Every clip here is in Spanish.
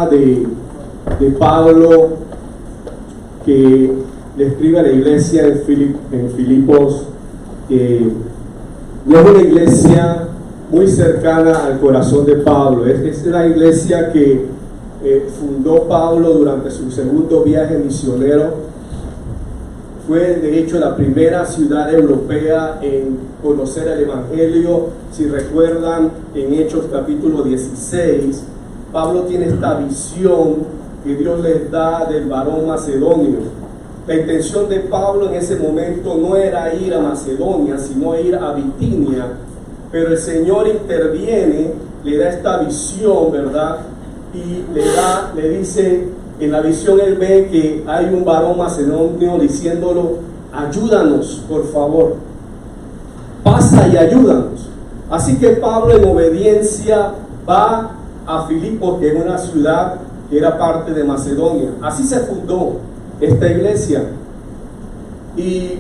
de, de Pablo que le escribe a la iglesia en Filipos, que no es una iglesia muy cercana al corazón de Pablo. Es la iglesia que fundó Pablo durante su segundo viaje misionero. Fue de hecho la primera ciudad europea en conocer el Evangelio. Si recuerdan, en Hechos capítulo 16, Pablo tiene esta visión que Dios les da del varón macedonio. La intención de Pablo en ese momento no era ir a Macedonia, sino ir a Bitinia, pero el Señor interviene, le da esta visión, ¿verdad? Y le dice, en la visión él ve que hay un varón macedonio diciéndolo: ayúdanos, por favor, pasa y ayúdanos. Así que Pablo, en obediencia, va a Filipos, que es una ciudad que era parte de Macedonia. Así se fundó esta iglesia, y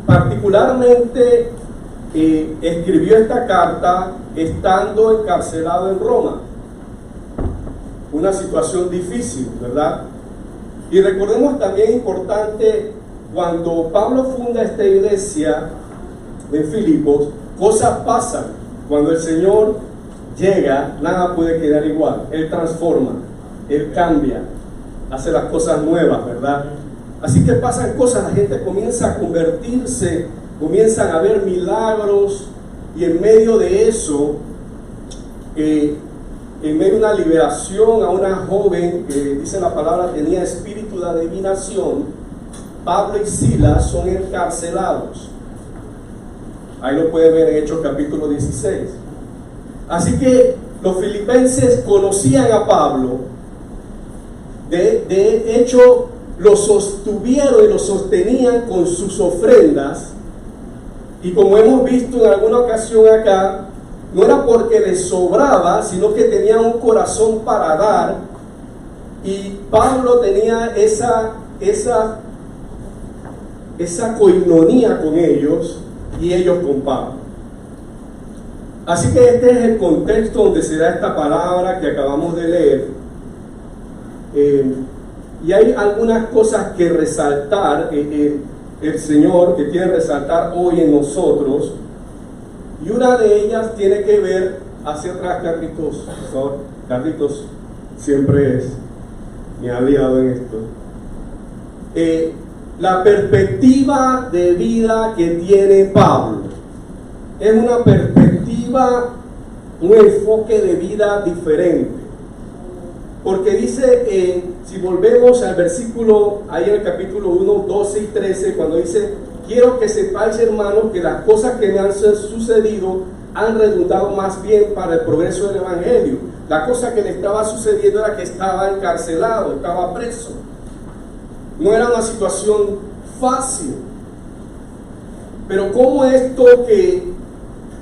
particularmente escribió esta carta estando encarcelado en Roma. Una situación difícil, ¿verdad? Y recordemos también importante, cuando Pablo funda esta iglesia en Filipos, cosas pasan. Cuando el Señor llega, nada puede quedar igual. Él transforma, Él cambia, hace las cosas nuevas, ¿verdad? Así que pasan cosas, la gente comienza a convertirse, comienzan a ver milagros, y en medio de eso, en medio de una liberación a una joven que dice la palabra tenía espíritu de adivinación, Pablo y Silas son encarcelados. Ahí lo puede ver en Hechos capítulo 16. Así que los filipenses conocían a Pablo. De hecho, lo sostuvieron y lo sostenían con sus ofrendas. Y como hemos visto en alguna ocasión acá, no era porque les sobraba, sino que tenían un corazón para dar. Y Pablo tenía esa coinonía con ellos, y ellos con Pablo. Así que este es el contexto donde se da esta palabra que acabamos de leer. Y hay algunas cosas que resaltar, el Señor que quiere resaltar hoy en nosotros. Y una de ellas tiene que ver, hacia atrás, Carlitos, por favor. Carlitos siempre me ha aliado en esto. La perspectiva de vida que tiene Pablo es una perspectiva, un enfoque de vida diferente. Porque dice, si volvemos al versículo, ahí en el capítulo 1, 12 y 13, cuando dice: quiero que sepáis, hermanos, que las cosas que me han sucedido han redundado más bien para el progreso del Evangelio. La cosa que le estaba sucediendo era que estaba encarcelado, estaba preso. No era una situación fácil. Pero ¿cómo esto que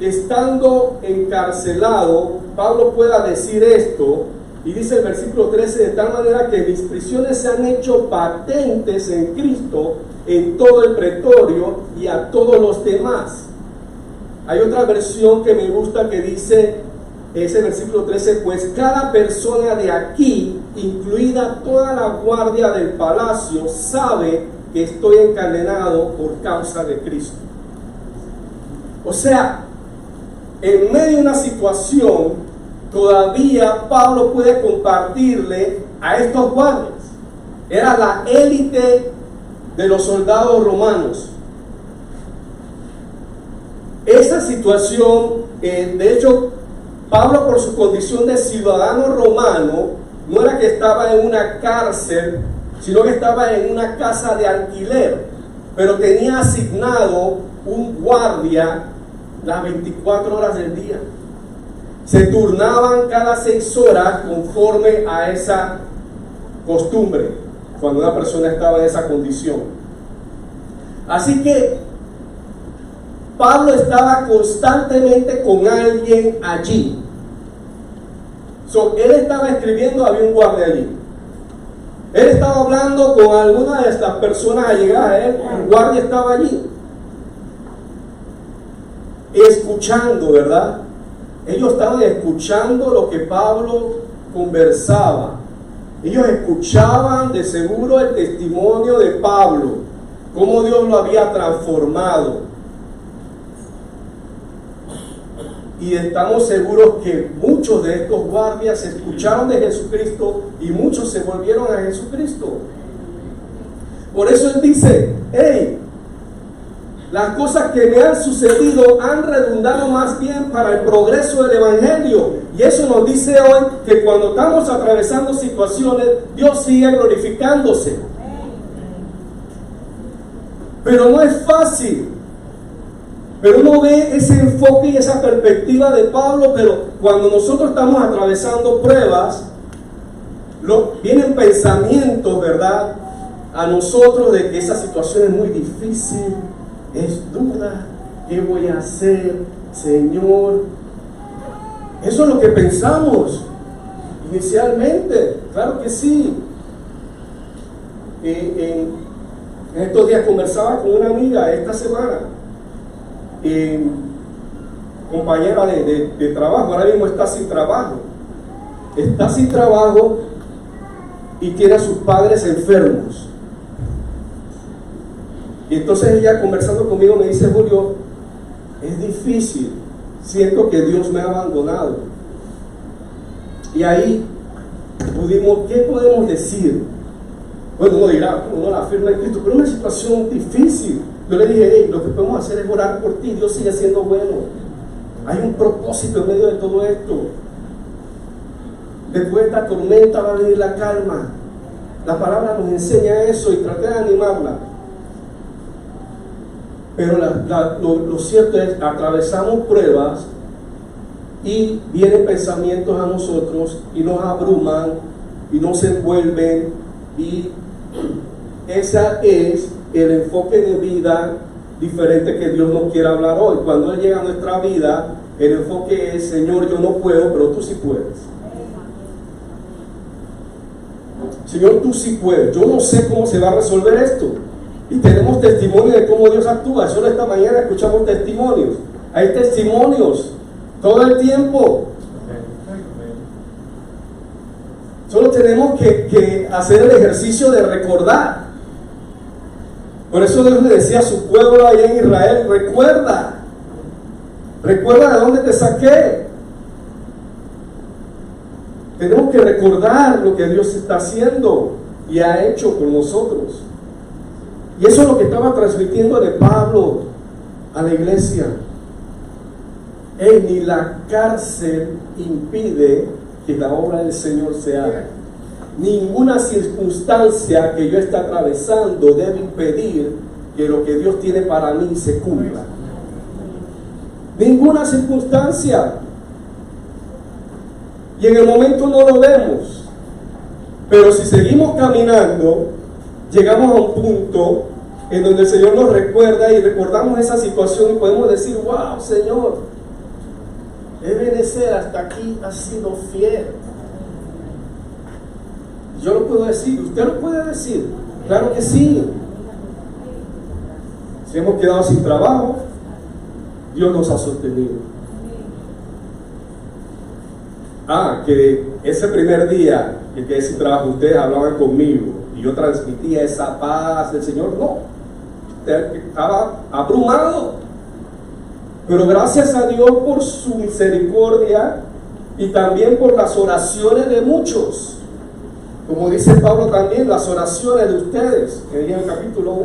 estando encarcelado, Pablo pueda decir esto? Y dice el versículo 13: de tal manera que mis prisiones se han hecho patentes en Cristo en todo el pretorio y a todos los demás. Hay otra versión que me gusta que dice, ese versículo 13: pues cada persona de aquí, incluida toda la guardia del palacio, sabe que estoy encadenado por causa de Cristo. O sea, en medio de una situación, todavía Pablo puede compartirle a estos guardias. Era la élite de los soldados romanos. Esa situación, de hecho, Pablo, por su condición de ciudadano romano, no era que estaba en una cárcel, sino que estaba en una casa de alquiler, pero tenía asignado un guardia las 24 horas del día. Se turnaban cada 6 horas conforme a esa costumbre, cuando una persona estaba en esa condición. Así que Pablo estaba constantemente con alguien allí. Él estaba escribiendo, había un guardia allí. Él estaba hablando con alguna de estas personas allegadas a él, el guardia estaba allí, escuchando, ¿verdad? Ellos estaban escuchando lo que Pablo conversaba. Ellos escuchaban de seguro el testimonio de Pablo, cómo Dios lo había transformado. Y estamos seguros que muchos de estos guardias escucharon de Jesucristo y muchos se volvieron a Jesucristo. Por eso él dice, hey, las cosas que me han sucedido han redundado más bien para el progreso del Evangelio. Y eso nos dice hoy que cuando estamos atravesando situaciones, Dios sigue glorificándose. Pero no es fácil. Pero uno ve ese enfoque y esa perspectiva de Pablo, pero cuando nosotros estamos atravesando pruebas, vienen pensamientos, ¿verdad?, a nosotros de que esa situación es muy difícil, es dura, ¿qué voy a hacer, Señor? Eso es lo que pensamos inicialmente, claro que sí. En estos días conversaba con una amiga esta semana, compañera de trabajo, ahora mismo está sin trabajo y tiene a sus padres enfermos. Y entonces ella, conversando conmigo, me dice: Julio, es difícil, siento que Dios me ha abandonado. Y ahí ¿qué podemos decir? Bueno, uno dirá, uno la afirma en Cristo, pero es una situación difícil. Yo le dije: hey, lo que podemos hacer es orar por ti, Dios sigue siendo bueno. Hay un propósito en medio de todo esto. Después de esta tormenta va a venir la calma. La palabra nos enseña eso y traté de animarla. Pero lo cierto es, atravesamos pruebas y vienen pensamientos a nosotros y nos abruman y nos envuelven, y ese es el enfoque de vida diferente que Dios nos quiere hablar hoy. Cuando Él llega a nuestra vida, el enfoque es: Señor, yo no puedo, pero tú sí puedes. Señor, tú sí puedes. Yo no sé cómo se va a resolver esto. Y tenemos testimonio de cómo Dios actúa. Solo esta mañana escuchamos testimonios. Hay testimonios todo el tiempo. Solo tenemos que hacer el ejercicio de recordar. Por eso Dios le decía a su pueblo allá en Israel: recuerda de dónde te saqué. Tenemos que recordar lo que Dios está haciendo y ha hecho con nosotros. Y eso es lo que estaba transmitiendo de Pablo a la iglesia. Ni la cárcel impide que la obra del Señor se haga. Ninguna circunstancia que yo esté atravesando debe impedir que lo que Dios tiene para mí se cumpla. Ninguna circunstancia. Y en el momento no lo vemos, pero si seguimos caminando, llegamos a un punto en donde el Señor nos recuerda y recordamos esa situación y podemos decir: wow, Señor, Ebenezer, hasta aquí has sido fiel. Yo lo puedo decir, usted lo puede decir, claro que sí. Si hemos quedado sin trabajo, Dios nos ha sostenido. Que ese primer día que quedé sin trabajo, ustedes hablaban conmigo y yo transmitía esa paz del Señor. No, estaba abrumado. Pero gracias a Dios por su misericordia y también por las oraciones de muchos. Como dice Pablo también, las oraciones de ustedes, que en el capítulo 1,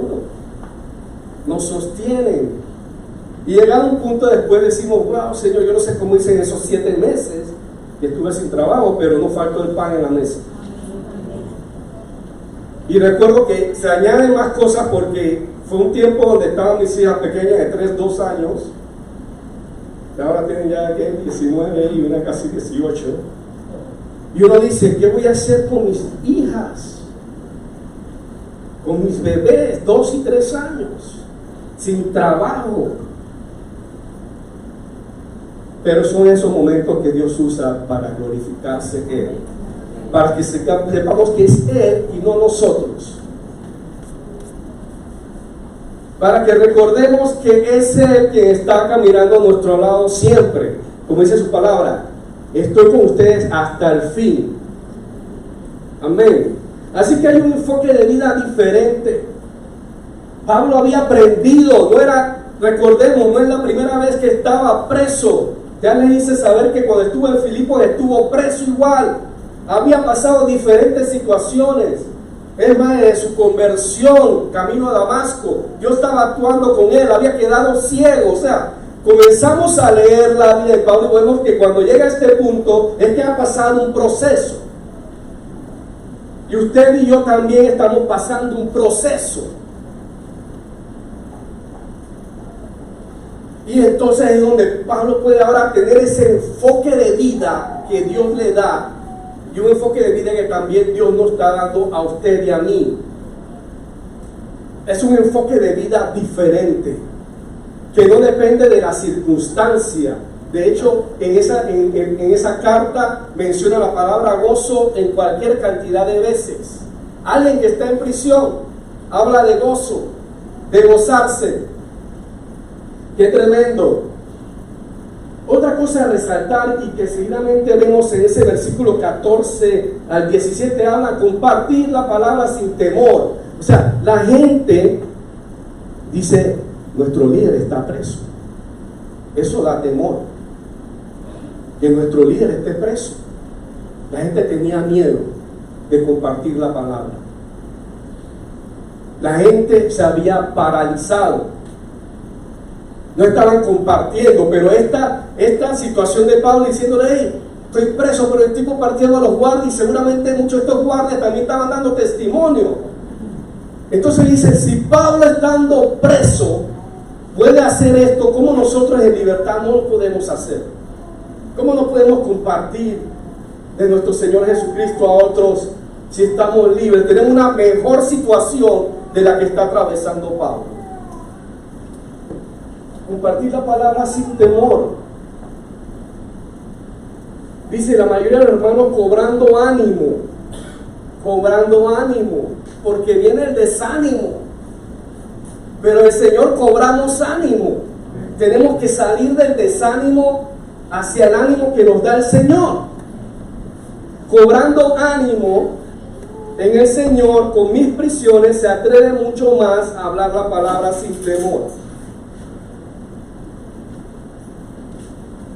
nos sostienen. Y llegado un punto después decimos: wow, Señor, yo no sé cómo hice en esos 7 meses que estuve sin trabajo, pero no faltó el pan en la mesa. Y recuerdo que se añaden más cosas porque fue un tiempo donde estaban mis hijas pequeñas de 3, 2 años, que ahora tienen ya 19 y una casi 18. Y uno dice: ¿qué voy a hacer con mis hijas? Con mis bebés, 2 y 3 años, sin trabajo. Pero son esos momentos que Dios usa para glorificarse Él, para que sepamos que es Él y no nosotros, para que recordemos que es Él quien está caminando a nuestro lado siempre. Como dice su palabra: estoy con ustedes hasta el fin. Amén. Así que hay un enfoque de vida diferente. Pablo había aprendido, recordemos, no es la primera vez que estaba preso. Ya les hice saber que cuando estuvo en Filipos estuvo preso igual. Había pasado diferentes situaciones. Es más, de su conversión, camino a Damasco, Dios estaba actuando con él, había quedado ciego. O sea, comenzamos a leer la vida de Pablo y vemos que cuando llega a este punto es que ha pasado un proceso. Y usted y yo también estamos pasando un proceso. Y entonces es donde Pablo puede ahora tener ese enfoque de vida que Dios le da, y un enfoque de vida que también Dios nos está dando a usted y a mí. Es un enfoque de vida diferente, que no depende de la circunstancia. De hecho, en esa carta menciona la palabra gozo en cualquier cantidad de veces. Alguien que está en prisión habla de gozo, de gozarse. ¡Qué tremendo! Otra cosa a resaltar, y que seguidamente vemos en ese versículo 14 al 17, habla compartir la palabra sin temor. O sea, la gente dice, nuestro líder está preso. Eso da temor, que nuestro líder esté preso. La gente tenía miedo de compartir la palabra. La gente se había paralizado. No estaban compartiendo, pero esta situación de Pablo diciéndole, hey, estoy preso, pero estoy compartiendo a los guardias, y seguramente muchos de estos guardias también estaban dando testimonio. Entonces dice, si Pablo estando preso puede hacer esto, ¿cómo nosotros en libertad no lo podemos hacer? ¿Cómo no podemos compartir de nuestro Señor Jesucristo a otros si estamos libres? Tenemos una mejor situación de la que está atravesando Pablo. Compartir la palabra sin temor. Dice la mayoría de los hermanos cobrando ánimo, porque viene el desánimo. Pero el Señor cobramos ánimo. Tenemos que salir del desánimo hacia el ánimo que nos da el Señor. Cobrando ánimo en el Señor, con mis prisiones, se atreve mucho más a hablar la palabra sin temor.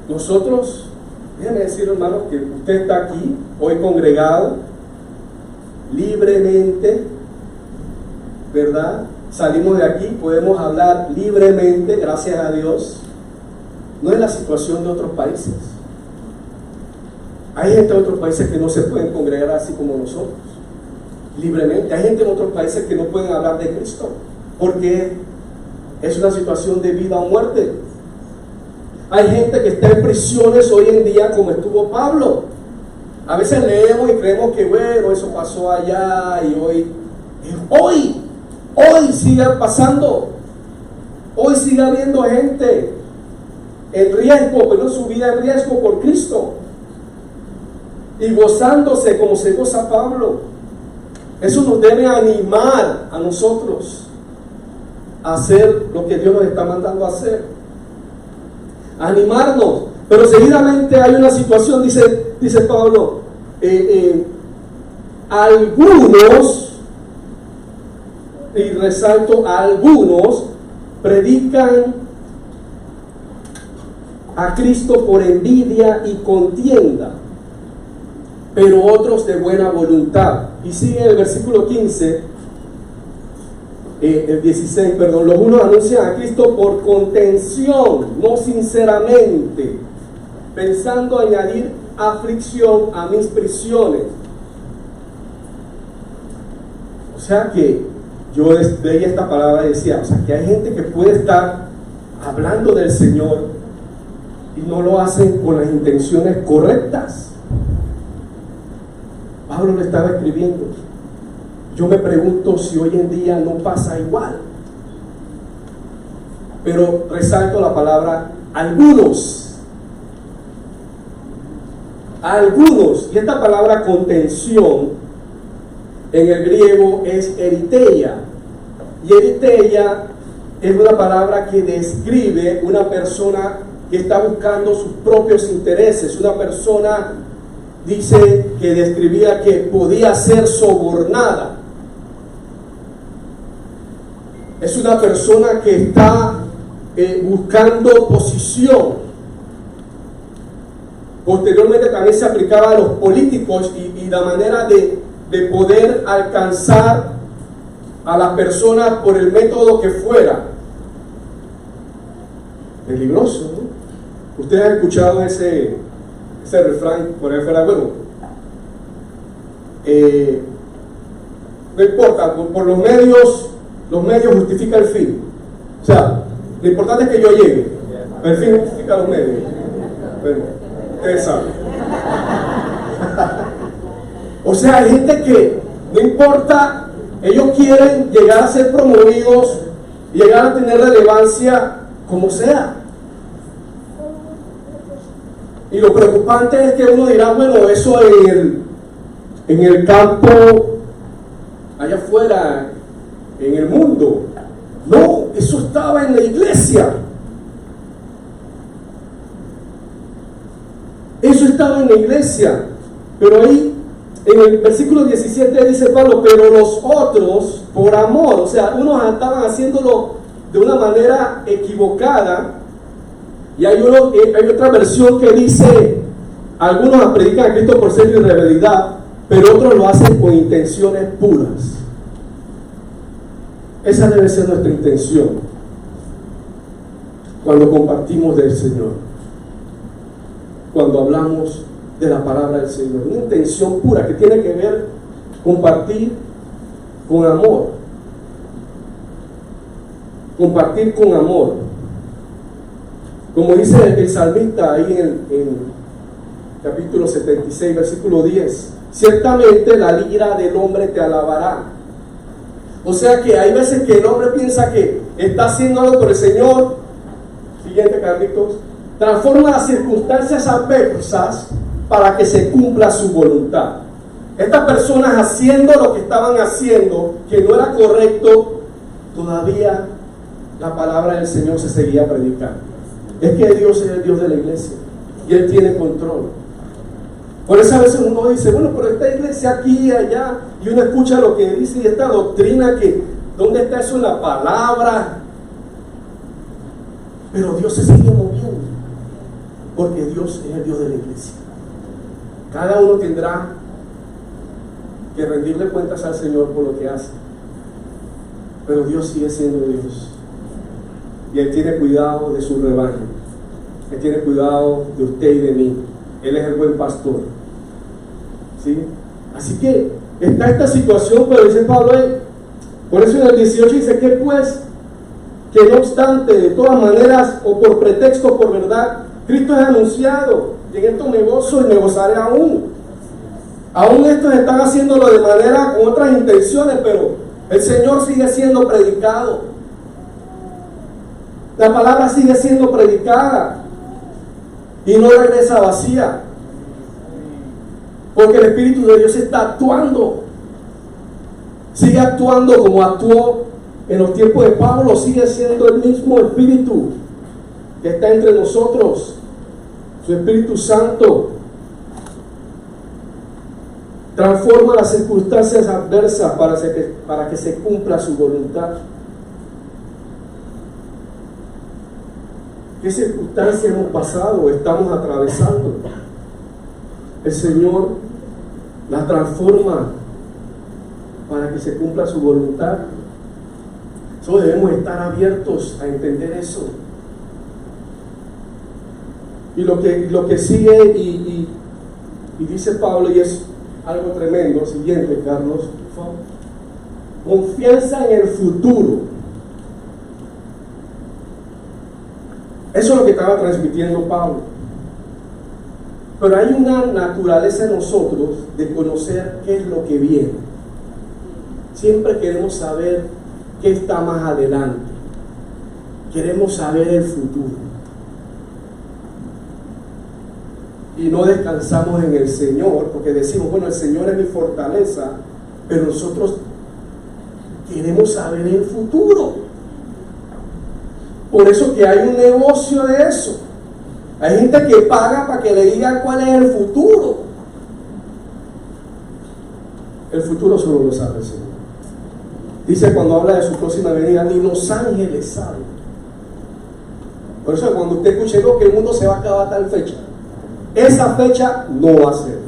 Nosotros, déjenme decir, hermanos, que usted está aquí, hoy congregado, libremente, ¿verdad? Salimos de aquí, podemos hablar libremente, gracias a Dios. No es la situación de otros países. Hay gente de otros países que no se pueden congregar así como nosotros, libremente. Hay gente en otros países que no pueden hablar de Cristo, porque es una situación de vida o muerte. Hay gente que está en prisiones hoy en día, como estuvo Pablo. A veces leemos y creemos que bueno, eso pasó allá y hoy sigue pasando. Hoy sigue habiendo gente en riesgo, pero su vida en riesgo por Cristo, y gozándose como se goza Pablo. Eso nos debe animar a nosotros a hacer lo que Dios nos está mandando a hacer. Animarnos. Pero seguidamente hay una situación, dice Pablo, algunos, y resalto, algunos predican a Cristo por envidia y contienda, pero otros de buena voluntad. Y sigue el versículo 15, el 16, perdón. Los unos anuncian a Cristo por contención, no sinceramente, pensando añadir aflicción a mis prisiones. O sea que yo veía esta palabra y decía, o sea que hay gente que puede estar hablando del Señor y no lo hacen con las intenciones correctas. Pablo lo estaba escribiendo. Yo me pregunto si hoy en día no pasa igual. Pero resalto la palabra algunos. Algunos. Y esta palabra contención en el griego es eriteia. Y eriteia es una palabra que describe una persona que está buscando sus propios intereses, una persona dice que describía que podía ser sobornada. Es una persona que está buscando posición. Posteriormente también se aplicaba a los políticos y la manera de poder alcanzar a las personas por el método que fuera. Peligroso, ¿no? Ustedes han escuchado ese refrán por ahí fuera. Bueno, no importa, por los medios justifican el fin. O sea, lo importante es que yo llegue. El fin justifica los medios. Bueno, ustedes saben. O sea, hay gente que no importa, ellos quieren llegar a ser promovidos, llegar a tener relevancia como sea. Y lo preocupante es que uno dirá, bueno, eso en el campo, allá afuera, en el mundo. No, eso estaba en la iglesia. Eso estaba en la iglesia. Pero ahí, en el versículo 17 dice Pablo, pero los otros, por amor, o sea, unos estaban haciéndolo de una manera equivocada. Y hay otra versión que dice, algunos predican a Cristo por ser irreverentidad, pero otros lo hacen con intenciones puras. Esa debe ser nuestra intención cuando compartimos del Señor, cuando hablamos de la palabra del Señor. Una intención pura que tiene que ver compartir con amor. Compartir con amor. Como dice el salmista ahí en capítulo 76, versículo 10, ciertamente la lira del hombre te alabará. O sea que hay veces que el hombre piensa que está haciendo algo por el Señor. Siguiente, Carlitos. Transforma las circunstancias adversas para que se cumpla su voluntad. Estas personas haciendo lo que estaban haciendo, que no era correcto, todavía la palabra del Señor se seguía predicando. Es que Dios es el Dios de la iglesia y Él tiene control. Por eso a veces uno dice, bueno, pero esta iglesia aquí y allá, y uno escucha lo que dice y esta doctrina, que ¿dónde está eso en la palabra? Pero Dios se sigue moviendo, porque Dios es el Dios de la iglesia. Cada uno tendrá que rendirle cuentas al Señor por lo que hace, pero Dios sigue siendo Dios. Y Él tiene cuidado de su rebaño. Él tiene cuidado de usted y de mí. Él es el buen pastor. ¿Sí? Así que está esta situación, pero dice Pablo, por eso en el 18 dice que pues, que no obstante, de todas maneras, o por pretexto, por verdad, Cristo es anunciado. Y en esto me gozo y me gozaré aún. Aún estos están haciéndolo de manera con otras intenciones, pero el Señor sigue siendo predicado. La palabra sigue siendo predicada y no regresa vacía, porque el Espíritu de Dios está actuando. Sigue actuando como actuó en los tiempos de Pablo. Sigue siendo el mismo Espíritu que está entre nosotros, su Espíritu Santo. Transforma las circunstancias adversas para que se cumpla su voluntad. ¿Qué circunstancias hemos pasado o estamos atravesando? El Señor la transforma para que se cumpla su voluntad. Solo debemos estar abiertos a entender eso. Y lo que sigue y dice Pablo, y es algo tremendo, siguiente, Carlos, por favor. Confianza en el futuro. Eso es lo que estaba transmitiendo Pablo. Pero hay una naturaleza en nosotros de conocer qué es lo que viene. Siempre queremos saber qué está más adelante. Queremos saber el futuro. Y no descansamos en el Señor, porque decimos, bueno, el Señor es mi fortaleza, pero nosotros queremos saber el futuro. Por eso que hay un negocio de eso. Hay gente que paga para que le digan cuál es el futuro. El futuro solo lo sabe el Señor. Dice cuando habla de su próxima venida, ni los ángeles saben. Por eso cuando usted escuche que el mundo se va a acabar a tal fecha, esa fecha no va a ser.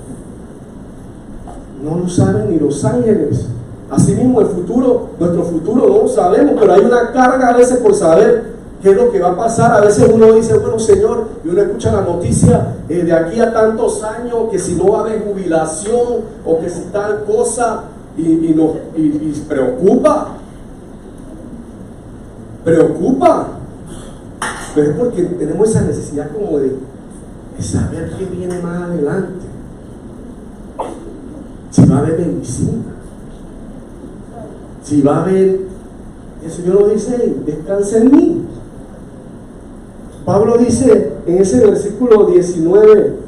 No lo saben ni los ángeles. Asimismo el futuro, nuestro futuro no lo sabemos, pero hay una carga a veces por saber qué es lo que va a pasar. A veces uno dice, bueno Señor, y uno escucha la noticia de aquí a tantos años, que si no va a haber jubilación, o que si tal cosa, y preocupa. Pero es porque tenemos esa necesidad como de saber qué viene más adelante. Si va a haber medicina, si va a haber, el Señor lo dice, descansa en mí. Pablo dice en ese versículo 19,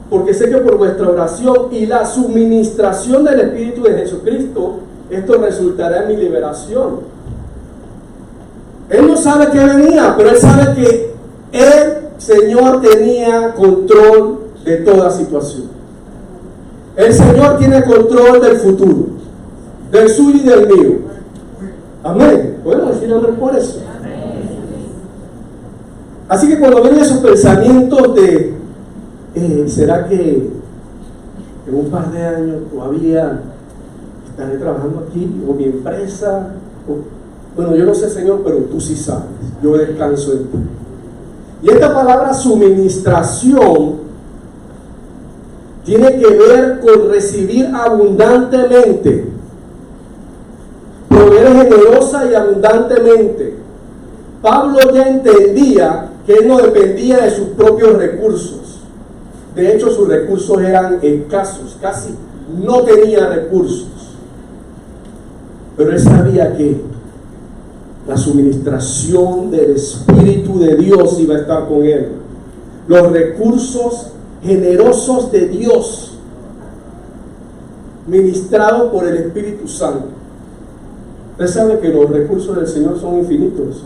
porque sé que por vuestra oración y la suministración del Espíritu de Jesucristo, esto resultará en mi liberación. Él no sabe qué venía, pero él sabe que el Señor tenía control de toda situación. El Señor tiene control del futuro, del suyo y del mío. Amén. Podemos decir amén por eso. Así que cuando ven esos pensamientos de ¿será que en un par de años todavía estaré trabajando aquí o mi empresa? Bueno, yo no sé, Señor, pero tú sí sabes. Yo descanso en ti. Y esta palabra suministración tiene que ver con recibir abundantemente, proveer generosa y abundantemente. Pablo ya entendía que él no dependía de sus propios recursos. De hecho, sus recursos eran escasos, casi no tenía recursos. Pero él sabía que la suministración del Espíritu de Dios iba a estar con él. Los recursos generosos de Dios, ministrados por el Espíritu Santo. Usted sabe que los recursos del Señor son infinitos.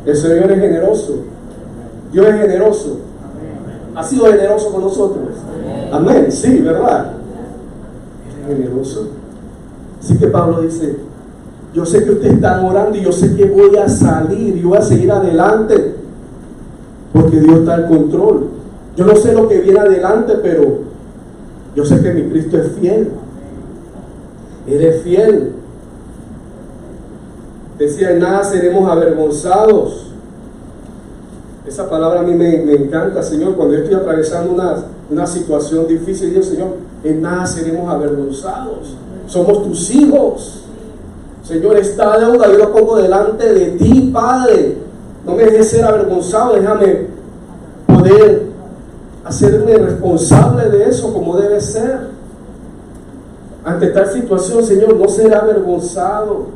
El Señor es generoso. Dios es generoso. Ha sido generoso con nosotros. Amén. Sí, ¿verdad? Él es generoso. Así que Pablo dice, yo sé que ustedes están orando y yo sé que voy a salir y voy a seguir adelante porque Dios está al control. Yo no sé lo que viene adelante, pero yo sé que mi Cristo es fiel. Él es fiel. Decía, en nada seremos avergonzados. Esa palabra a mí me encanta, Señor. Cuando yo estoy atravesando una situación difícil, digo, Señor, en nada seremos avergonzados. Somos tus hijos. Señor, esta deuda yo la pongo delante de ti, Padre. No me dejes ser avergonzado, déjame poder hacerme responsable de eso como debe ser. Ante tal situación, Señor, no seré avergonzado.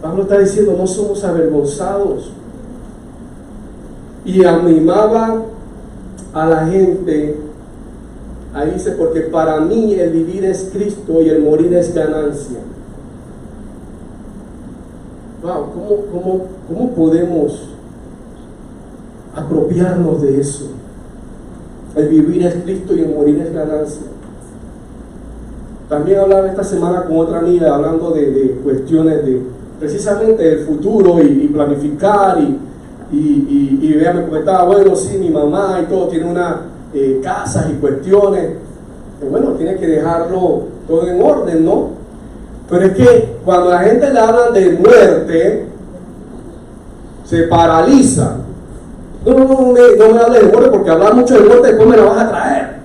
Pablo está diciendo, no somos avergonzados. Y animaba a la gente, ahí dice, porque para mí el vivir es Cristo y el morir es ganancia. Wow, ¿cómo podemos apropiarnos de eso? El vivir es Cristo y el morir es ganancia. También hablaba esta semana con otra amiga hablando de cuestiones de precisamente del futuro y planificar y ella me comentaba, bueno, sí, mi mamá y todo tiene una casas y cuestiones, bueno, tiene que dejarlo todo en orden, ¿no? Pero es que cuando la gente le hablan de muerte, se paraliza. No me hables de muerte, porque hablar mucho de muerte después me la vas a traer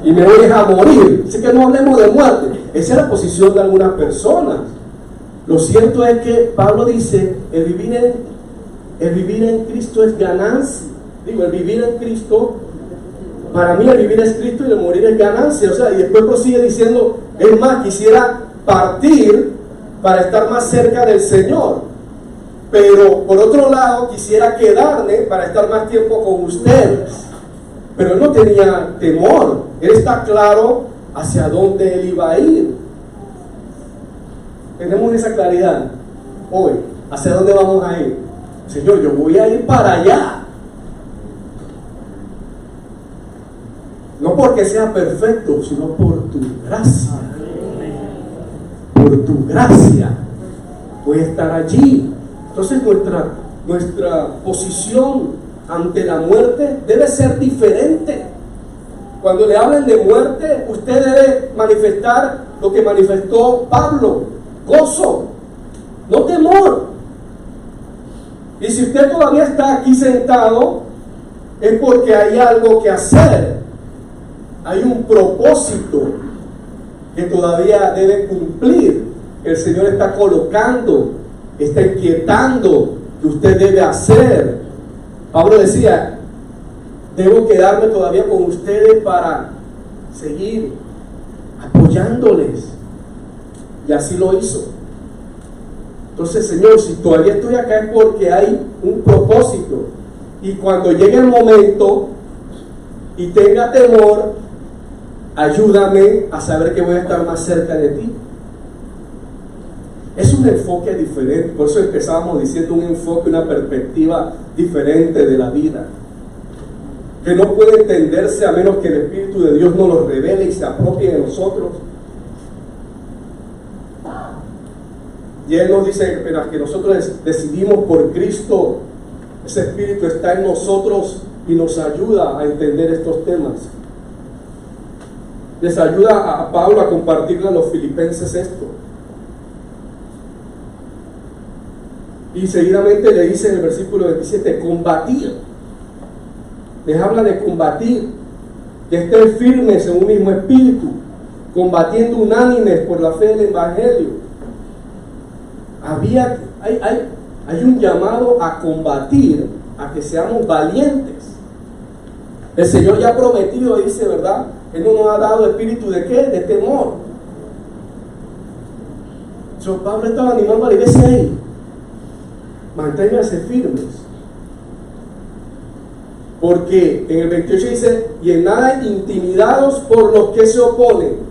y me voy a morir. Así que no hablemos de muerte. Esa es la posición de algunas personas. Lo cierto es que Pablo dice, el vivir en Cristo es ganancia. Digo, el vivir en Cristo, para mí el vivir es Cristo y el morir es ganancia. O sea, y después prosigue diciendo, es más, quisiera partir para estar más cerca del Señor, pero por otro lado quisiera quedarme para estar más tiempo con ustedes. Pero él no tenía temor, él está claro hacia dónde él iba a ir. Tenemos esa claridad hoy, hacia dónde vamos a ir. Señor, yo voy a ir para allá. No porque sea perfecto, sino por tu gracia. Por tu gracia puede estar allí. Entonces nuestra posición ante la muerte debe ser diferente. Cuando le hablen de muerte, usted debe manifestar lo que manifestó Pablo: gozo, no temor. Y si usted todavía está aquí sentado, es porque hay algo que hacer, hay un propósito que todavía debe cumplir. El Señor está colocando, está inquietando que usted debe hacer. Pablo decía: debo quedarme todavía con ustedes para seguir apoyándoles. Y así lo hizo. Entonces, Señor, si todavía estoy acá es porque hay un propósito. Y cuando llegue el momento y tenga temor, ayúdame a saber que voy a estar más cerca de ti. Es un enfoque diferente. Por eso empezábamos diciendo un enfoque, una perspectiva diferente de la vida, que no puede entenderse a menos que el Espíritu de Dios nos lo revele y se apropie de nosotros. Y Él nos dice que nosotros decidimos por Cristo, ese Espíritu está en nosotros y nos ayuda a entender estos temas. Les ayuda a Pablo a compartirle a los filipenses esto. Y seguidamente le dice en el versículo 27, combatir. Les habla de combatir, que estén firmes en un mismo espíritu, combatiendo unánimes por la fe del Evangelio. Hay un llamado a combatir, a que seamos valientes. El Señor ya ha prometido, dice, ¿verdad? Él no nos ha dado espíritu de ¿qué? De temor. Pablo estaba animando a la iglesia ahí: manténganse firmes. Porque en el 28 dice: y en nada intimidados por los que se oponen.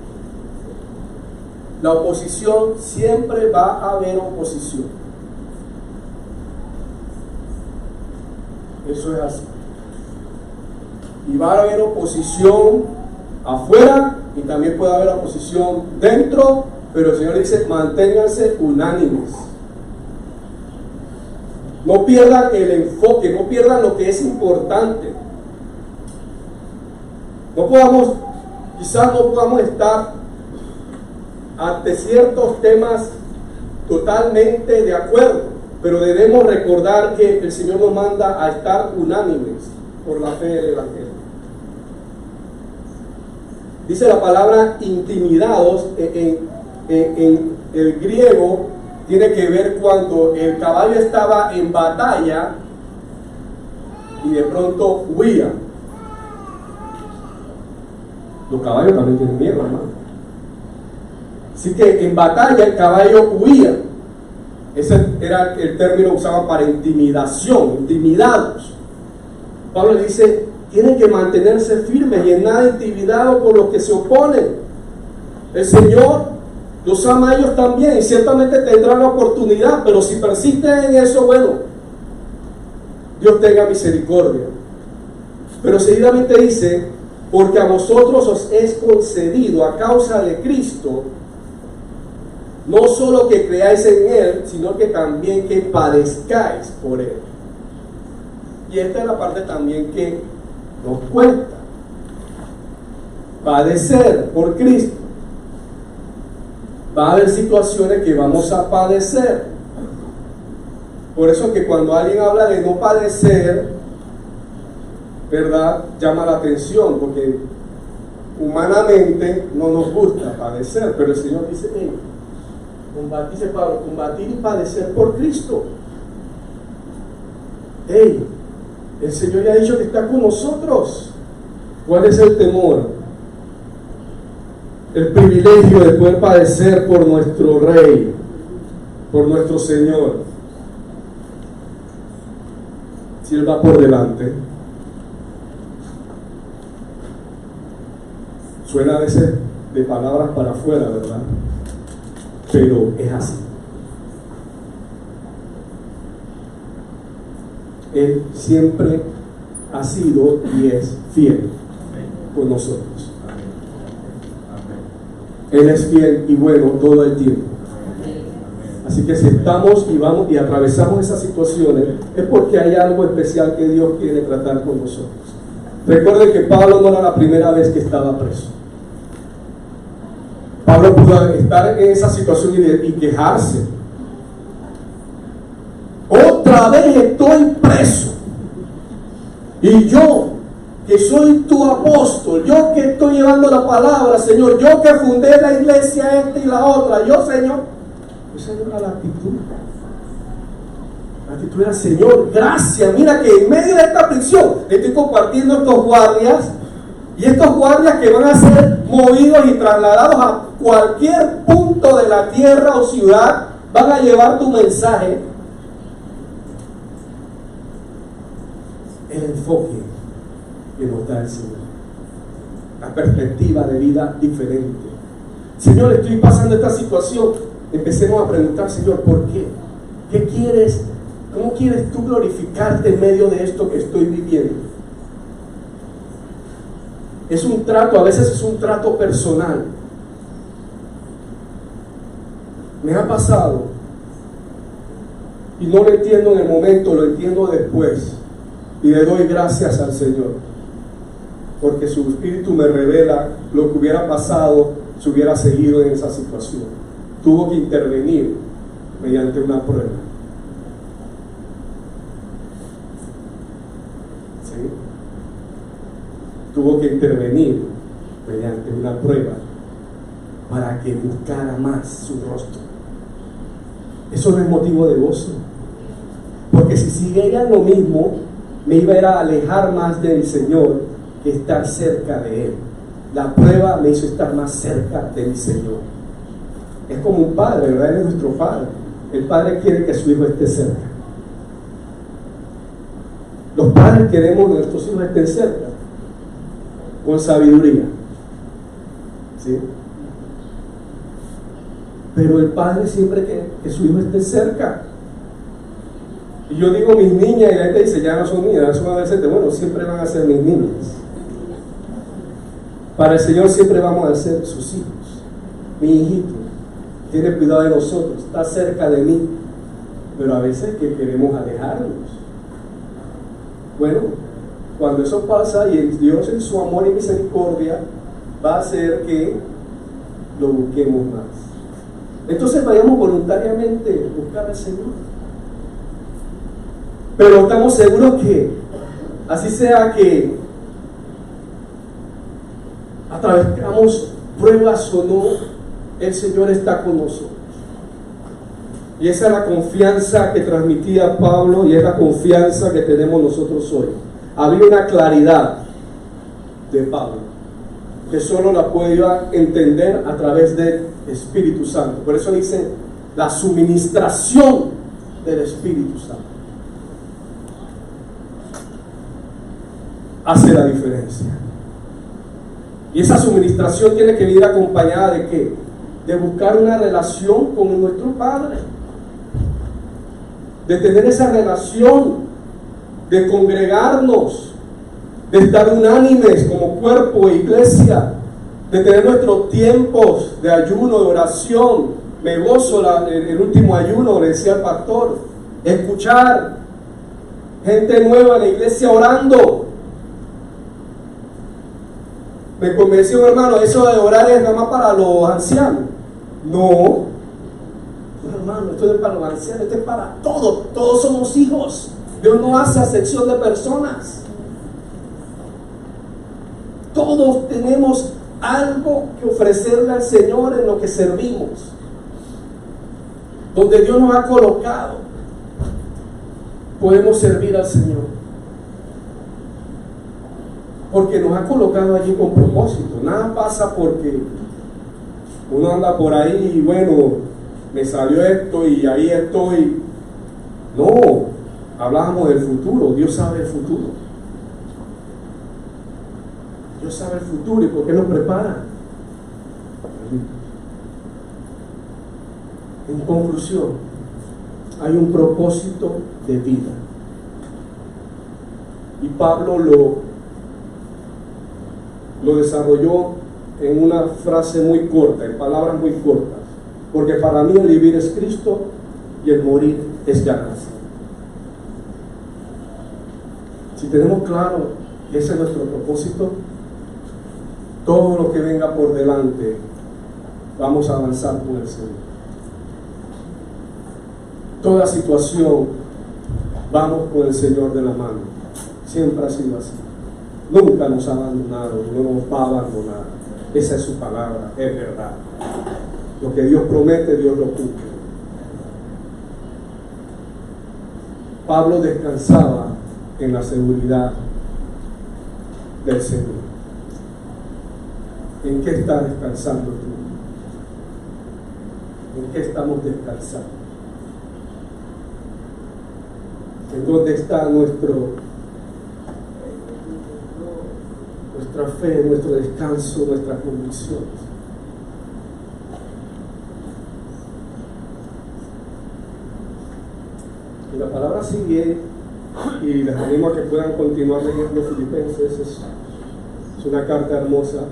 La oposición, siempre va a haber oposición. Eso es así. Y va a haber oposición afuera y también puede haber oposición dentro, pero el Señor dice: manténganse unánimes. No pierdan el enfoque, no pierdan lo que es importante. Quizás no podamos estar ante ciertos temas totalmente de acuerdo, pero debemos recordar que el Señor nos manda a estar unánimes por la fe del Evangelio. Dice la palabra intimidados en el griego, tiene que ver cuando el caballo estaba en batalla y de pronto huía. Los caballos también tienen miedo, hermano. Así que en batalla el caballo huía. Ese era el término que usaban para intimidación, intimidados. Pablo le dice: tienen que mantenerse firmes y en nada intimidados por los que se oponen. El Señor los ama a ellos también y ciertamente tendrán la oportunidad, pero si persisten en eso, bueno, Dios tenga misericordia. Pero seguidamente dice: porque a vosotros os es concedido a causa de Cristo, no solo que creáis en Él, sino que también que padezcáis por Él. Y esta es la parte también que nos cuenta. Padecer por Cristo. Va a haber situaciones que vamos a padecer. Por eso que cuando alguien habla de no padecer, ¿verdad?, llama la atención, porque humanamente no nos gusta padecer, pero el Señor dice: dice Pablo, combatir y padecer por Cristo. El Señor ya ha dicho que está con nosotros. ¿Cuál es el temor? El privilegio de poder padecer por nuestro Rey, por nuestro Señor. Si Él va por delante. Suena a veces de palabras para afuera, ¿verdad? Pero es así. Él siempre ha sido y es fiel. con nosotros. Él es fiel y bueno todo el tiempo. Así que si estamos y vamos y atravesamos esas situaciones, es porque hay algo especial que Dios quiere tratar con nosotros. Recuerden que Pablo no era la primera vez que estaba preso. Pablo pudo estar en esa situación y quejarse. Otra vez estoy preso. Y yo, que soy tu apóstol, yo que estoy llevando la palabra, Señor, yo que fundé la iglesia esta y la otra, yo, Señor. Esa era la actitud. La actitud era: Señor, gracias. Mira que en medio de esta prisión estoy compartiendo estos guardias. Y estos guardias que van a ser movidos y trasladados a cualquier punto de la tierra o ciudad, van a llevar tu mensaje. El enfoque que nos da el Señor. La perspectiva de vida diferente. Señor, estoy pasando esta situación. Empecemos a preguntar: Señor, ¿por qué? ¿Qué quieres? ¿Cómo quieres tú glorificarte en medio de esto que estoy viviendo? Es un trato, a veces es un trato personal. Me ha pasado y no lo entiendo en el momento, lo entiendo después, y le doy gracias al Señor, porque su Espíritu me revela lo que hubiera pasado si hubiera seguido en esa situación. Tuvo que intervenir mediante una prueba. ¿Sí? Tuvo que intervenir mediante una prueba para que buscara más su rostro. Eso no es motivo de gozo, porque si siguiera lo mismo, me iba a ir a alejar más del Señor que estar cerca de Él. La prueba me hizo estar más cerca del Señor. Es como un padre, ¿verdad? Él es nuestro padre. El padre quiere que su hijo esté cerca. Los padres queremos que nuestros hijos estén cerca, con sabiduría. ¿Sí? Pero el padre siempre quiere que su hijo esté cerca. Y yo digo mis niñas, y la gente dice: ya no son niñas, son adolescentes. Bueno, siempre van a ser mis niñas. Para el Señor siempre vamos a ser sus hijos. Mi hijito tiene cuidado de nosotros, está cerca de mí, pero a veces que queremos alejarnos. Bueno, cuando eso pasa, y Dios en su amor y misericordia va a hacer que lo busquemos más. Entonces vayamos voluntariamente a buscar al Señor, pero estamos seguros que así sea que atravesamos pruebas o no, el Señor está con nosotros. Y esa es la confianza que transmitía Pablo, y es la confianza que tenemos nosotros hoy. Había una claridad de Pablo que solo la podía entender a través del Espíritu Santo. Por eso dice: la suministración del Espíritu Santo hace la diferencia. Y esa suministración tiene que venir acompañada ¿de qué? De buscar una relación con nuestro Padre, de tener esa relación, de congregarnos, de estar unánimes como cuerpo e iglesia, de tener nuestros tiempos de ayuno, de oración. Me gozo el último ayuno, le decía al pastor, escuchar gente nueva en la iglesia orando. Me convenció un hermano: eso de orar es nada más para los ancianos. No, hermano, esto no es para los ancianos, esto es para todos. Todos somos hijos. Dios no hace acepción de personas. Todos tenemos algo que ofrecerle al Señor en lo que servimos, donde Dios nos ha colocado. Podemos servir al Señor, porque nos ha colocado allí con propósito. Nada pasa porque uno anda por ahí y bueno, me salió esto y ahí estoy. No, hablábamos del futuro. Dios sabe el futuro. Dios sabe el futuro. ¿Y por qué nos prepara? En conclusión, hay un propósito de vida, y Pablo lo desarrolló en una frase muy corta, en palabras muy cortas, porque para mí el vivir es Cristo y el morir es ganancia. Si tenemos claro que ese es nuestro propósito, todo lo que venga por delante, vamos a avanzar con el Señor. Toda situación, vamos con el Señor de la mano. Siempre ha sido así. Nunca nos ha abandonado, no nos va a abandonar. Esa es su palabra, es verdad. Lo que Dios promete, Dios lo cumple. Pablo descansaba en la seguridad del Señor. ¿En qué estás descansando tú? ¿En qué estamos descansando? ¿En dónde está nuestra fe, nuestro descanso, nuestras convicciones? Y la palabra sigue, y les animo a que puedan continuar leyendo Filipenses. Es una carta hermosa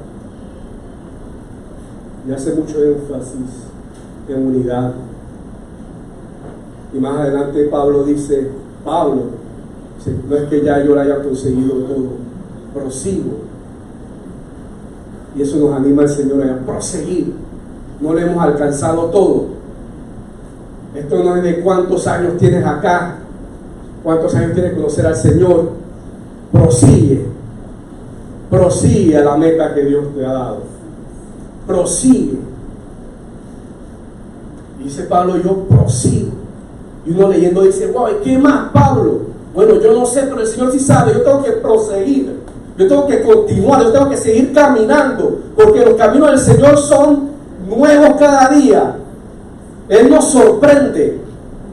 y hace mucho énfasis en unidad. Y más adelante Pablo dice, no es que ya yo lo haya conseguido todo, prosigo. Y eso nos anima el Señor a proseguir. No le hemos alcanzado todo. Esto no es de cuántos años tienes acá, cuántos años tienes que conocer al Señor. Prosigue a la meta que Dios te ha dado. Prosigue. Dice Pablo, yo prosigo. Y uno leyendo dice, wow, ¿qué más, Pablo? Bueno, yo no sé, pero el Señor sí sabe. Yo tengo que proseguir, yo tengo que continuar, yo tengo que seguir caminando, porque los caminos del Señor son nuevos cada día. Él nos sorprende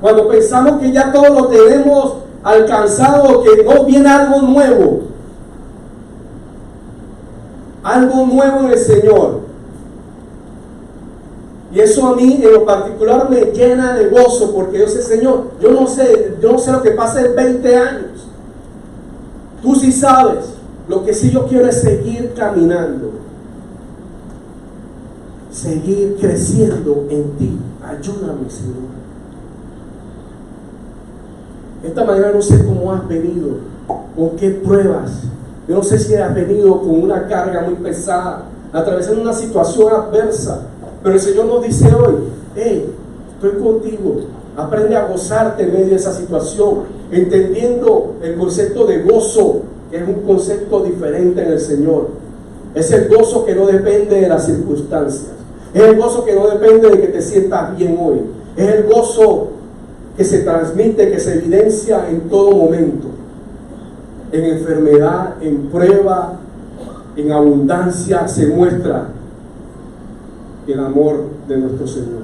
cuando pensamos que ya todo lo tenemos alcanzado, que no viene algo nuevo en el Señor. Y eso a mí en lo particular me llena de gozo, porque yo sé, Señor, yo no sé lo que pasa en 20 años. Tú sí sabes. Lo que sí yo quiero es seguir caminando, seguir creciendo en ti. Ayúdame, Señor. Esta mañana no sé cómo has venido, con qué pruebas. Yo no sé si has venido con una carga muy pesada, atravesando una situación adversa. Pero el Señor nos dice hoy, estoy contigo. Aprende a gozarte en medio de esa situación, entendiendo el concepto de gozo, que es un concepto diferente en el Señor. Es el gozo que no depende de las circunstancias. Es el gozo que no depende de que te sientas bien hoy. Es el gozo que se transmite, que se evidencia en todo momento. En enfermedad, en prueba, en abundancia, se muestra el amor de nuestro Señor.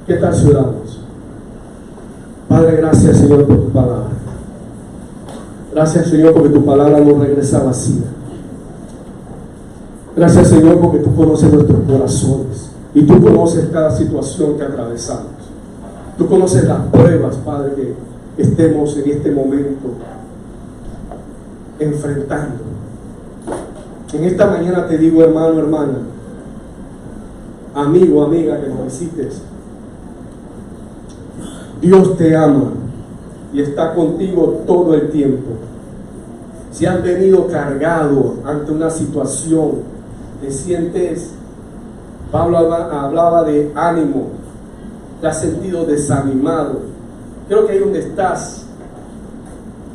¿Qué tal si oramos? Padre, gracias, Señor, por tu palabra. Gracias, Señor, porque tu palabra no regresa vacía. Gracias, Señor, porque tú conoces nuestros corazones y tú conoces cada situación que atravesamos. Tú conoces las pruebas, Padre, que estemos en este momento enfrentando. En esta mañana te digo, hermano, hermana, amigo, amiga que nos visites, Dios te ama y está contigo todo el tiempo. Si has venido cargado ante una situación, te sientes, Pablo hablaba de ánimo, te has sentido desanimado, creo que ahí donde estás,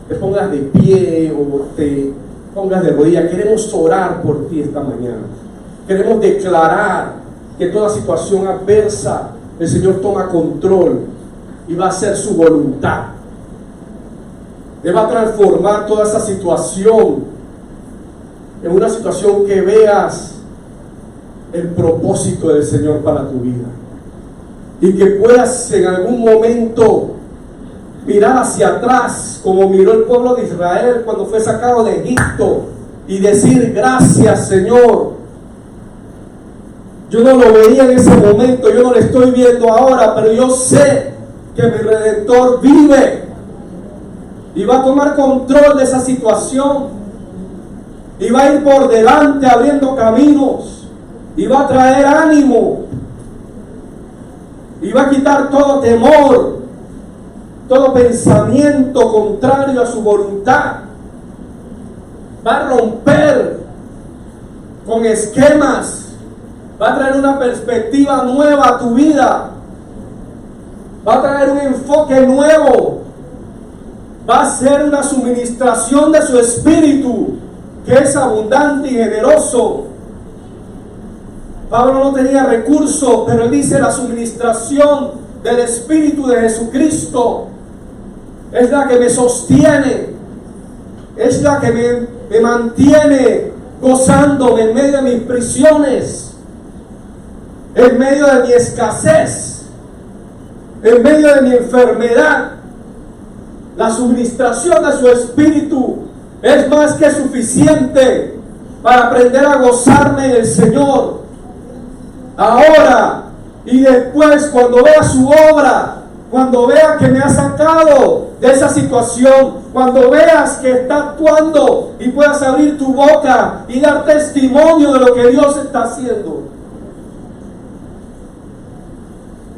te pongas de pie o te pongas de rodillas. Queremos orar por ti esta mañana. Queremos declarar que toda situación adversa, el Señor toma control y va a hacer su voluntad. Él va a transformar toda esa situación en una situación que veas el propósito del Señor para tu vida, y que puedas en algún momento mirar hacia atrás como miró el pueblo de Israel cuando fue sacado de Egipto y decir: gracias, Señor. Yo no lo veía en ese momento, yo no lo estoy viendo ahora, pero yo sé que mi Redentor vive y va a tomar control de esa situación. y va a ir por delante abriendo caminos, y va a traer ánimo, y va a quitar todo temor, todo pensamiento contrario a su voluntad. Va a romper con esquemas, va a traer una perspectiva nueva a tu vida, va a traer un enfoque nuevo, va a ser una suministración de su espíritu, que es abundante y generoso. Pablo no tenía recursos, pero él dice: la suministración del espíritu de Jesucristo es la que me sostiene, es la que me mantiene gozándome en medio de mis prisiones, en medio de mi escasez, en medio de mi enfermedad. La suministración de su espíritu es más que suficiente para aprender a gozarme en el Señor. Ahora y después, cuando vea su obra, cuando vea que me ha sacado de esa situación, cuando veas que está actuando y puedas abrir tu boca y dar testimonio de lo que Dios está haciendo.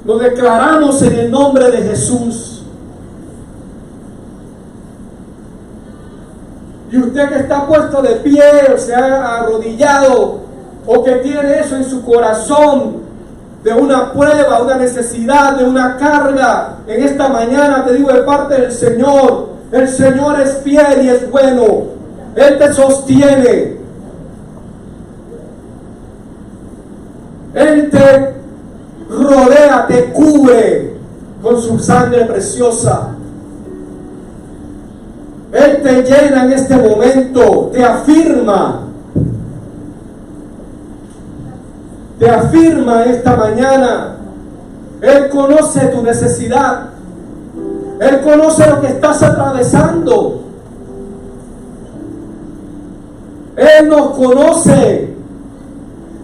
Lo declaramos en el nombre de Jesús. Y usted que está puesto de pie, o se ha arrodillado, o que tiene eso en su corazón, de una prueba, una necesidad, de una carga, en esta mañana te digo de parte del Señor: el Señor es fiel y es bueno. Él te sostiene. Él te rodea, te cubre con su sangre preciosa. Él te llena en este momento, te afirma esta mañana. Él conoce tu necesidad, Él conoce lo que estás atravesando, Él nos conoce,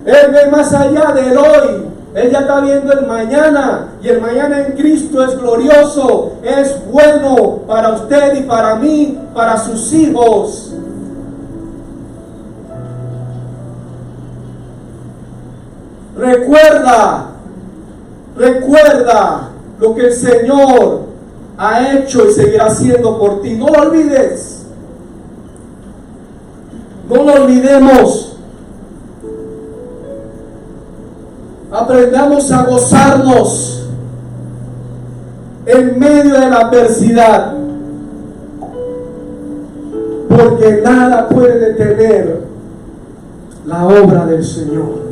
Él ve más allá del hoy. Él ya está viendo el mañana, y el mañana en Cristo es glorioso, es bueno para usted y para mí, para sus hijos. Recuerda lo que el Señor ha hecho y seguirá haciendo por ti. No lo olvides. No lo olvidemos. Aprendamos a gozarnos en medio de la adversidad, porque nada puede detener la obra del Señor.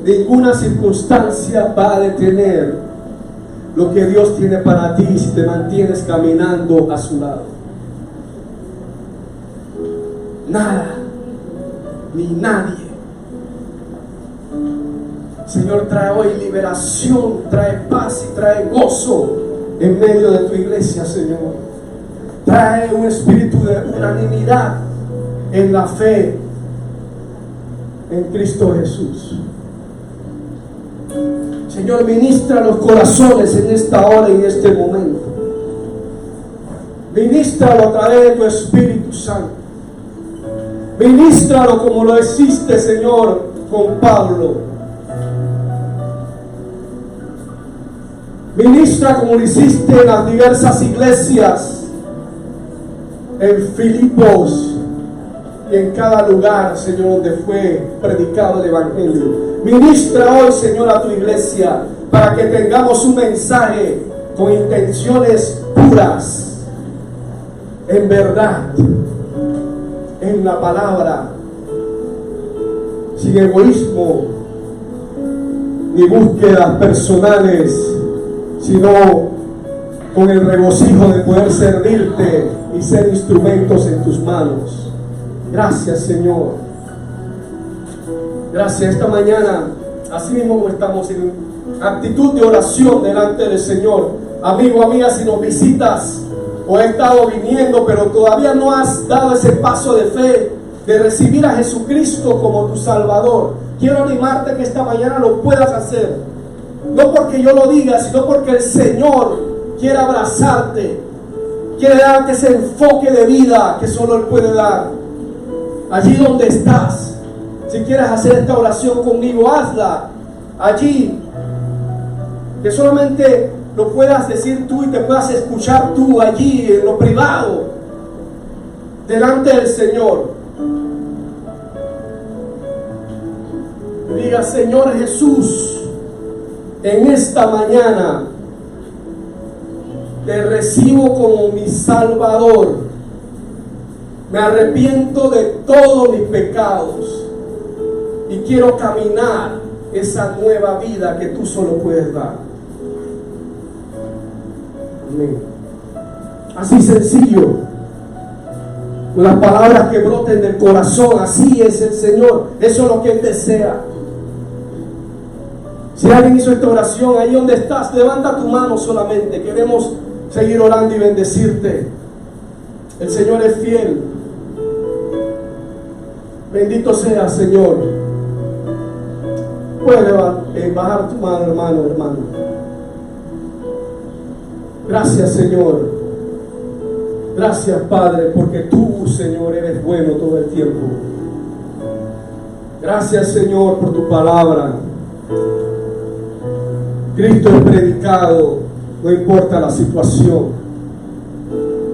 Ninguna circunstancia va a detener lo que Dios tiene para ti si te mantienes caminando a su lado. Nada ni nadie. Señor, trae hoy liberación, trae paz y trae gozo en medio de tu iglesia, Señor. Trae un espíritu de unanimidad en la fe en Cristo Jesús. Señor, ministra los corazones en esta hora y en este momento. Ministralo a través de tu Espíritu Santo. Ministralo como lo hiciste, Señor, con Pablo. Ministra como lo hiciste en las diversas iglesias, en Filipos y en cada lugar, Señor, donde fue predicado el Evangelio. Ministra hoy, Señor, a tu iglesia, para que tengamos un mensaje con intenciones puras, en verdad, en la palabra, sin egoísmo ni búsquedas personales, sino con el regocijo de poder servirte y ser instrumentos en tus manos. Gracias, Señor. Gracias. Esta mañana, así mismo como estamos en actitud de oración delante del Señor, amigo, amiga, si nos visitas o has estado viniendo pero todavía no has dado ese paso de fe de recibir a Jesucristo como tu Salvador, quiero animarte que esta mañana lo puedas hacer. No porque yo lo diga, sino porque el Señor quiere abrazarte, quiere darte ese enfoque de vida que solo Él puede dar. allí donde estás, si quieres hacer esta oración conmigo, hazla allí, que solamente lo puedas decir tú y te puedas escuchar tú allí en lo privado, delante del Señor. Diga: Señor Jesús, en esta mañana te recibo como mi Salvador. Me arrepiento de todos mis pecados y quiero caminar esa nueva vida que tú solo puedes dar. Amén. Así sencillo, con las palabras que broten del corazón. Así es el Señor, eso es lo que Él desea. Si alguien hizo esta oración, ahí donde estás, levanta tu mano solamente. Queremos seguir orando y bendecirte. El Señor es fiel. Bendito sea, Señor. Puedes bajar tu mano, hermano. Gracias, Señor. Gracias, Padre, porque tú, Señor, eres bueno todo el tiempo. Gracias, Señor, por tu palabra. Cristo es predicado, no importa la situación.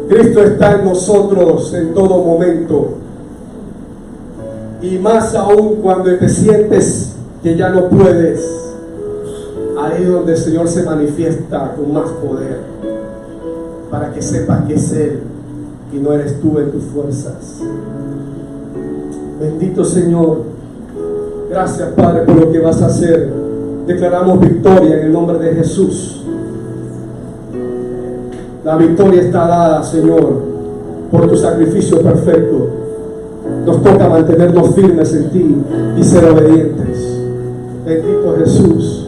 Cristo está en nosotros en todo momento. Y más aún cuando te sientes que ya no puedes, ahí es donde el Señor se manifiesta con más poder, para que sepas que es Él y no eres tú en tus fuerzas. Bendito Señor. Gracias, Padre, por lo que vas a hacer. Declaramos victoria en el nombre de Jesús. La victoria está dada, Señor, por tu sacrificio perfecto. Nos toca mantenernos firmes en ti y ser obedientes. Bendito Jesús.